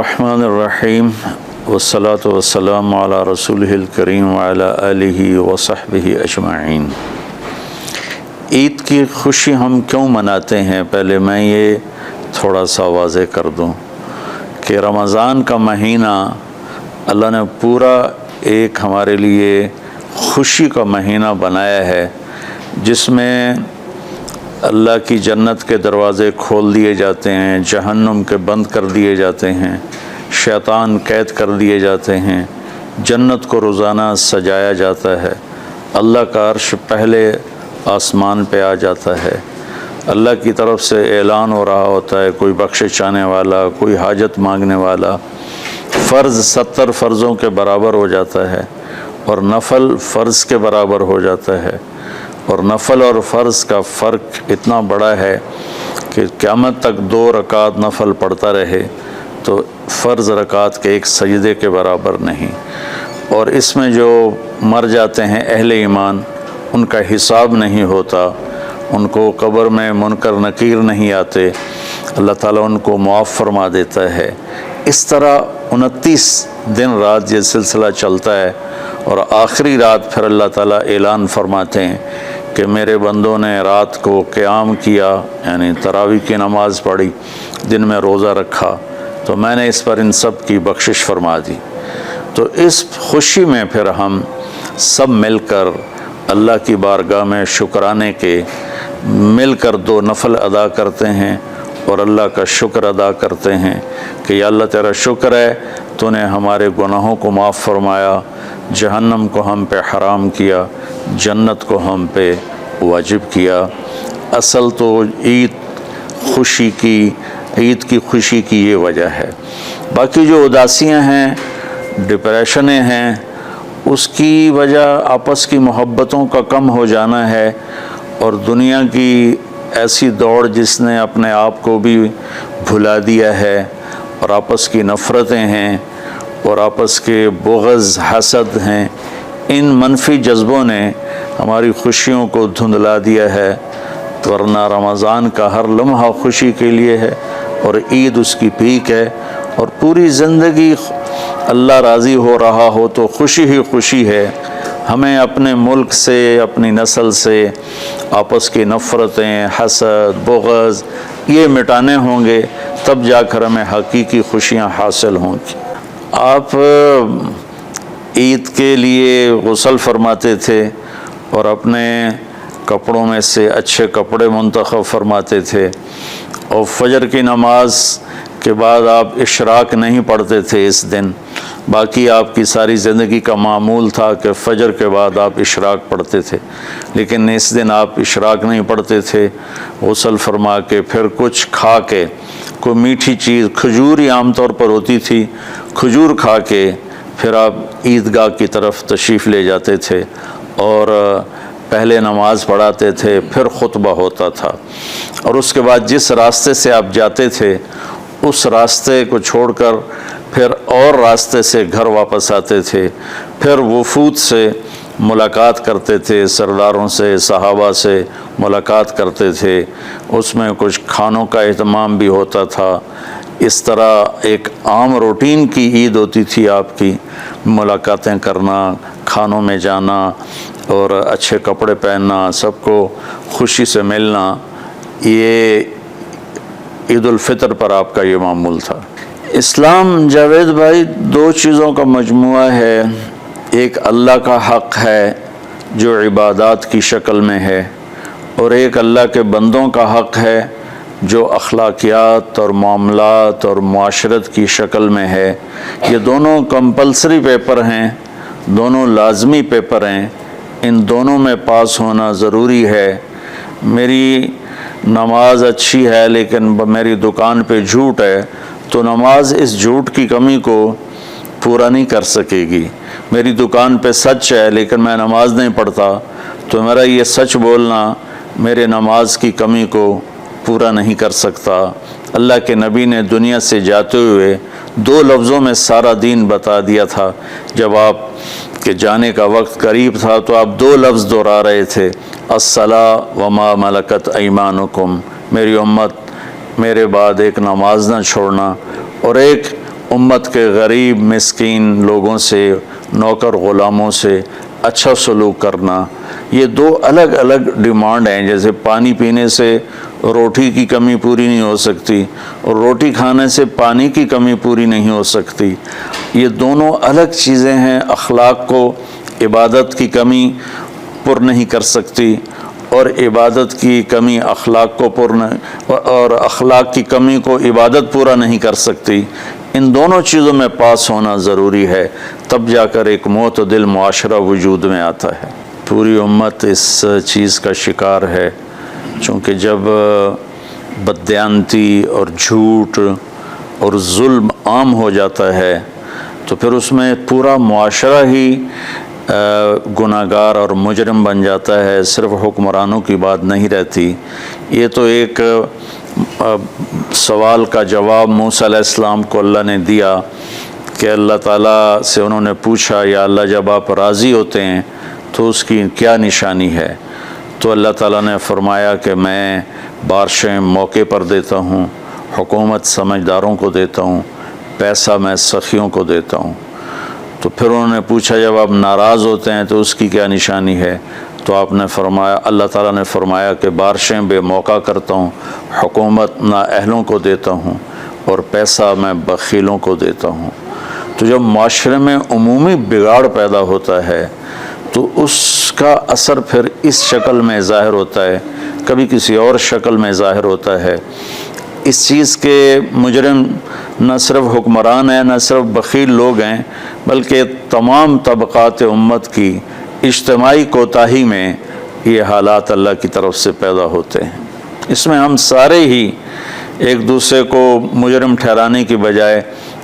الرحمن الرحیم والصلاة والسلام علی رسولہ الکریم وعلی آلہ وصحبہ اجمعین۔ عید کی خوشی ہم کیوں مناتے ہیں؟ پہلے میں یہ تھوڑا سا واضح کر دوں کہ رمضان کا مہینہ اللہ نے پورا ایک ہمارے لیے خوشی کا مہینہ بنایا ہے، جس میں اللہ کی جنت کے دروازے کھول دیے جاتے ہیں، جہنم کے بند کر دیے جاتے ہیں، شیطان قید کر دیے جاتے ہیں، جنت کو روزانہ سجایا جاتا ہے، اللہ کا عرش پہلے آسمان پہ آ جاتا ہے، اللہ کی طرف سے اعلان ہو رہا ہوتا ہے، کوئی بخشش چاہنے والا، کوئی حاجت مانگنے والا، فرض 70 فرضوں کے برابر ہو جاتا ہے اور نفل فرض کے برابر ہو جاتا ہے، اور نفل اور فرض کا فرق اتنا بڑا ہے کہ قیامت تک 2 رکعت نفل پڑھتا رہے تو فرض رکعت کے ایک سجدے کے برابر نہیں۔ اور اس میں جو مر جاتے ہیں اہل ایمان، ان کا حساب نہیں ہوتا، ان کو قبر میں منکر نکیر نہیں آتے، اللہ تعالیٰ ان کو معاف فرما دیتا ہے۔ اس طرح 29 دن رات یہ سلسلہ چلتا ہے، اور آخری رات پھر اللہ تعالیٰ اعلان فرماتے ہیں کہ میرے بندوں نے رات کو قیام کیا، یعنی تراویح کی نماز پڑھی، دن میں روزہ رکھا، تو میں نے اس پر ان سب کی بخشش فرما دی۔ تو اس خوشی میں پھر ہم سب مل کر اللہ کی بارگاہ میں شکرانے کے مل کر 2 نفل ادا کرتے ہیں اور اللہ کا شکر ادا کرتے ہیں کہ یا اللہ تیرا شکر ہے، تو نے ہمارے گناہوں کو معاف فرمایا، جہنم کو ہم پہ حرام کیا، جنت کو ہم پہ واجب کیا۔ اصل تو عید کی خوشی کی یہ وجہ ہے۔ باقی جو اداسیاں ہیں، ڈپریشنیں ہیں، اس کی وجہ آپس کی محبتوں کا کم ہو جانا ہے، اور دنیا کی ایسی دوڑ جس نے اپنے آپ کو بھی بھلا دیا ہے، اور آپس کی نفرتیں ہیں، اور آپس کے بغض حسد ہیں، ان منفی جذبوں نے ہماری خوشیوں کو دھندلا دیا ہے، ورنہ رمضان کا ہر لمحہ خوشی کے لیے ہے، اور عید اس کی پیک ہے، اور پوری زندگی اللہ راضی ہو رہا ہو تو خوشی ہی خوشی ہے۔ ہمیں اپنے ملک سے، اپنی نسل سے آپس کی نفرتیں، حسد، بغض یہ مٹانے ہوں گے، تب جا کر ہمیں حقیقی خوشیاں حاصل ہوں گی۔ آپ عید کے لیے غسل فرماتے تھے اور اپنے کپڑوں میں سے اچھے کپڑے منتخب فرماتے تھے، اور فجر کی نماز کے بعد آپ اشراق نہیں پڑھتے تھے اس دن۔ باقی آپ کی ساری زندگی کا معمول تھا کہ فجر کے بعد آپ اشراق پڑھتے تھے، لیکن اس دن آپ اشراق نہیں پڑھتے تھے، غسل فرما کے پھر کچھ کھا کے، کوئی میٹھی چیز، کھجور ہی عام طور پر ہوتی تھی، کھجور کھا کے پھر آپ عیدگاہ کی طرف تشریف لے جاتے تھے، اور پہلے نماز پڑھاتے تھے، پھر خطبہ ہوتا تھا، اور اس کے بعد جس راستے سے آپ جاتے تھے اس راستے کو چھوڑ کر پھر اور راستے سے گھر واپس آتے تھے، پھر وفود سے ملاقات کرتے تھے، سرداروں سے، صحابہ سے ملاقات کرتے تھے، اس میں کچھ کھانوں کا اہتمام بھی ہوتا تھا۔ اس طرح ایک عام روٹین کی عید ہوتی تھی آپ کی، ملاقاتیں کرنا، کھانوں میں جانا، اور اچھے کپڑے پہننا، سب کو خوشی سے ملنا۔ یہ عید الفطر پر آپ کا یہ معمول تھا۔ اسلام جاوید بھائی 2 چیزوں کا مجموعہ ہے، ایک اللہ کا حق ہے جو عبادات کی شکل میں ہے، اور ایک اللہ کے بندوں کا حق ہے جو اخلاقیات اور معاملات اور معاشرت کی شکل میں ہے۔ یہ دونوں کمپلسری پیپر ہیں، دونوں لازمی پیپر ہیں، ان دونوں میں پاس ہونا ضروری ہے۔ میری نماز اچھی ہے لیکن میری دکان پہ جھوٹ ہے، تو نماز اس جھوٹ کی کمی کو پورا نہیں کر سکے گی۔ میری دکان پہ سچ ہے لیکن میں نماز نہیں پڑھتا، تو میرا یہ سچ بولنا میرے نماز کی کمی کو پورا نہیں کر سکتا۔ اللہ کے نبی نے دنیا سے جاتے ہوئے 2 لفظوں میں سارا دین بتا دیا تھا۔ جب آپ کے جانے کا وقت قریب تھا تو آپ 2 لفظ دہرا رہے تھے، الصلاۃ وما ملکت ایمانکم، میری امت میرے بعد ایک نماز نہ چھوڑنا، اور ایک امت کے غریب مسکین لوگوں سے، نوکر غلاموں سے اچھا سلوک کرنا، یہ دو الگ الگ ڈیمانڈ ہیں۔ جیسے پانی پینے سے روٹی کی کمی پوری نہیں ہو سکتی اور روٹی کھانے سے پانی کی کمی پوری نہیں ہو سکتی، یہ دونوں الگ چیزیں ہیں۔ اخلاق کو عبادت کی کمی پر نہیں کر سکتی، اور عبادت کی کمی اخلاق کو اور اخلاق کی کمی کو عبادت پورا نہیں کر سکتی۔ ان دونوں چیزوں میں پاس ہونا ضروری ہے، تب جا کر ایک معتدل معاشرہ وجود میں آتا ہے۔ پوری امت اس چیز کا شکار ہے، چونکہ جب بددیانتی اور جھوٹ اور ظلم عام ہو جاتا ہے تو پھر اس میں پورا معاشرہ ہی گناہگار اور مجرم بن جاتا ہے، صرف حکمرانوں کی بات نہیں رہتی۔ یہ تو ایک سوال کا جواب موسیٰ علیہ السلام کو اللہ نے دیا کہ اللہ تعالیٰ سے انہوں نے پوچھا، یا اللہ جب آپ راضی ہوتے ہیں تو اس کی کیا نشانی ہے؟ تو اللہ تعالیٰ نے فرمایا کہ میں بارشیں موقع پر دیتا ہوں، حکومت سمجھداروں کو دیتا ہوں، پیسہ میں سخیوں کو دیتا ہوں۔ تو پھر انہوں نے پوچھا جب آپ ناراض ہوتے ہیں تو اس کی کیا نشانی ہے؟ تو آپ نے فرمایا، اللہ تعالیٰ نے فرمایا کہ بارشیں بے موقع کرتا ہوں، حکومت نااہلوں کو دیتا ہوں، اور پیسہ میں بخیلوں کو دیتا ہوں۔ تو جب معاشرے میں عمومی بگاڑ پیدا ہوتا ہے تو اس کا اثر پھر اس شکل میں ظاہر ہوتا ہے، کبھی کسی اور شکل میں ظاہر ہوتا ہے۔ اس چیز کے مجرم نہ صرف حکمران ہیں، نہ صرف بخیل لوگ ہیں، بلکہ تمام طبقات امت کی اجتماعی کوتاہی میں یہ حالات اللہ کی طرف سے پیدا ہوتے ہیں۔ اس میں ہم سارے ہی ایک دوسرے کو مجرم ٹھہرانے کی بجائے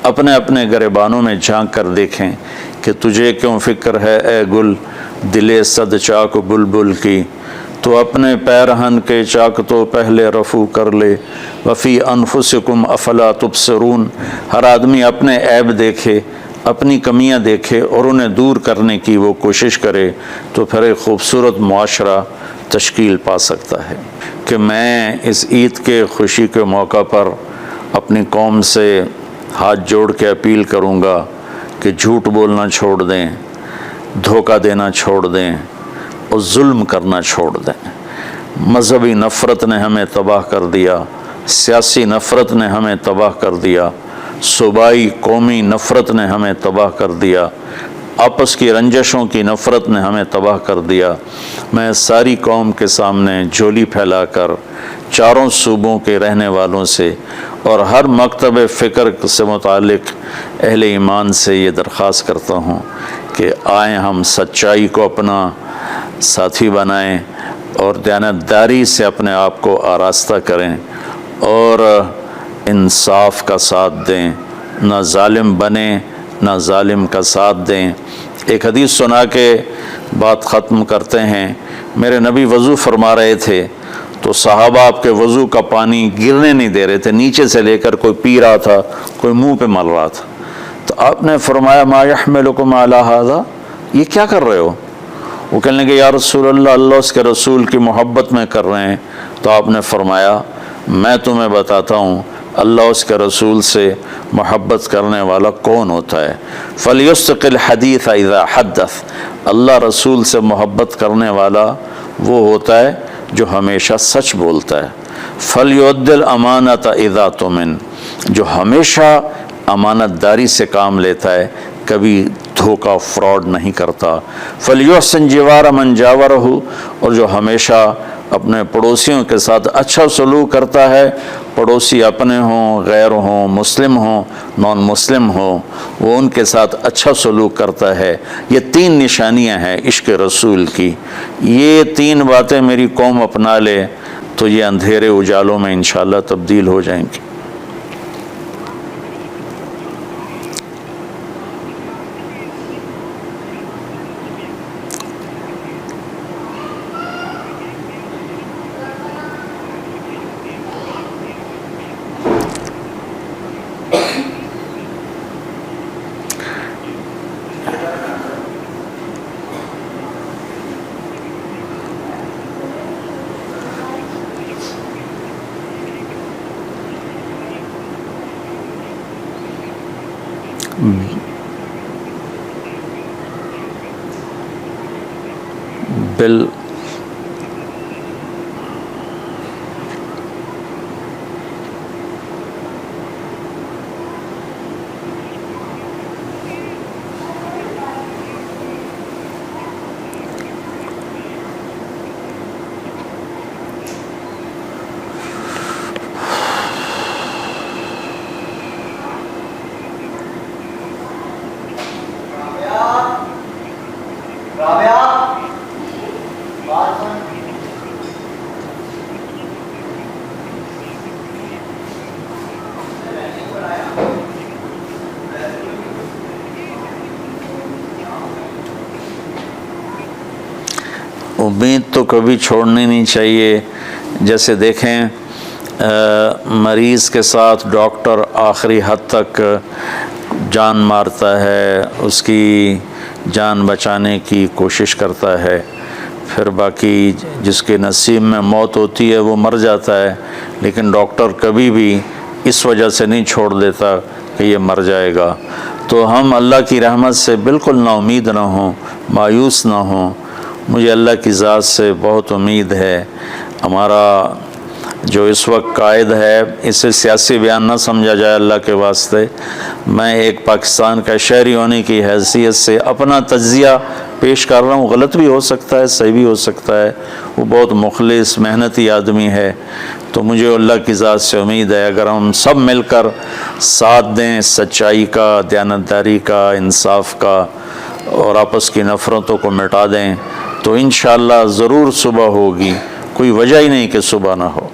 اپنے اپنے گریبانوں میں جھانک کر دیکھیں کہ تجھے کیوں فکر ہے اے گل دلے صد چاک بلبل کی، تو اپنے پیرہن کے چاک تو پہلے رفو کر لے، وفی انفسکم افلا تبصرون۔ ہر آدمی اپنے عیب دیکھے، اپنی کمیاں دیکھے اور انہیں دور کرنے کی وہ کوشش کرے، تو پھر ایک خوبصورت معاشرہ تشکیل پا سکتا ہے۔ کہ میں اس عید کے خوشی کے موقع پر اپنی قوم سے ہاتھ جوڑ کے اپیل کروں گا کہ جھوٹ بولنا چھوڑ دیں، دھوکہ دینا چھوڑ دیں اور ظلم کرنا چھوڑ دیں۔ مذہبی نفرت نے ہمیں تباہ کر دیا، سیاسی نفرت نے ہمیں تباہ کر دیا، صوبائی قومی نفرت نے ہمیں تباہ کر دیا، آپس کی رنجشوں کی نفرت نے ہمیں تباہ کر دیا۔ میں ساری قوم کے سامنے جھولی پھیلا کر چاروں صوبوں کے رہنے والوں سے اور ہر مکتب فکر سے متعلق اہل ایمان سے یہ درخواست کرتا ہوں کہ آئیں ہم سچائی کو اپنا ساتھی بنائیں اور دیانتداری سے اپنے آپ کو آراستہ کریں اور انصاف کا ساتھ دیں، نہ ظالم بنیں نہ ظالم کا ساتھ دیں۔ ایک حدیث سنا کے بات ختم کرتے ہیں۔ میرے نبی وضو فرما رہے تھے تو صحابہ آپ کے وضو کا پانی گرنے نہیں دے رہے تھے، نیچے سے لے کر کوئی پی رہا تھا، کوئی منہ پہ مل رہا تھا۔ تو آپ نے فرمایا ما یحملکم علی ھذا، یہ کیا کر رہے ہو؟ وہ کہنے لگے یا رسول اللہ، اللہ اس کے رسول کی محبت میں کر رہے ہیں۔ تو آپ نے فرمایا میں تمہیں بتاتا ہوں اللہ اس کے رسول سے محبت کرنے والا کون ہوتا ہے۔ فَلْيُسْتِقِ الْحَدِيثَ اِذَا حَدَّثَ، اللہ رسول سے محبت کرنے والا وہ ہوتا ہے جو ہمیشہ سچ بولتا ہے۔ فَلْيُؤَدِّ الْأَمَانَةَ اِذَا تُؤْمِنَ، جو ہمیشہ امانت داری سے کام لیتا ہے، کبھی دھوکہ فراڈ نہیں کرتا۔ فَلْيُحْسِنْ جِوَارَ مَنْ جَاوَرَهُ، اور جو ہمیشہ اپنے پڑوسیوں کے ساتھ اچھا سلوک کرتا ہے، پڑوسی اپنے ہوں، غیر ہوں، مسلم ہوں، نان مسلم ہوں، وہ ان کے ساتھ اچھا سلوک کرتا ہے۔ یہ تین نشانیاں ہیں عشق رسول کی۔ یہ تین باتیں میری قوم اپنا لے تو یہ اندھیرے اجالوں میں انشاءاللہ تبدیل ہو جائیں گی۔ بل امید تو کبھی چھوڑنی نہیں چاہیے. جیسے دیکھیں مریض کے ساتھ ڈاکٹر آخری حد تک جان مارتا ہے، اس کی جان بچانے کی کوشش کرتا ہے، پھر باقی جس کے نصیب میں موت ہوتی ہے وہ مر جاتا ہے، لیکن ڈاکٹر کبھی بھی اس وجہ سے نہیں چھوڑ دیتا کہ یہ مر جائے گا. تو ہم اللہ کی رحمت سے بالکل نا امید نہ ہوں، مایوس نہ ہوں. مجھے اللہ کی ذات سے بہت امید ہے. ہمارا جو اس وقت قائد ہے، اسے سیاسی بیان نہ سمجھا جائے اللہ کے واسطے. میں ایک پاکستان کا شہری ہونے کی حیثیت سے اپنا تجزیہ پیش کر رہا ہوں. غلط بھی ہو سکتا ہے، صحیح بھی ہو سکتا ہے. وہ بہت مخلص محنتی آدمی ہے. تو مجھے اللہ کی ذات سے امید ہے اگر ہم سب مل کر ساتھ دیں سچائی کا، دیانتداری کا، انصاف کا، اور آپس کی نفرتوں کو مٹا دیں، تو انشاءاللہ ضرور صبح ہوگی. کوئی وجہ ہی نہیں کہ صبح نہ ہو.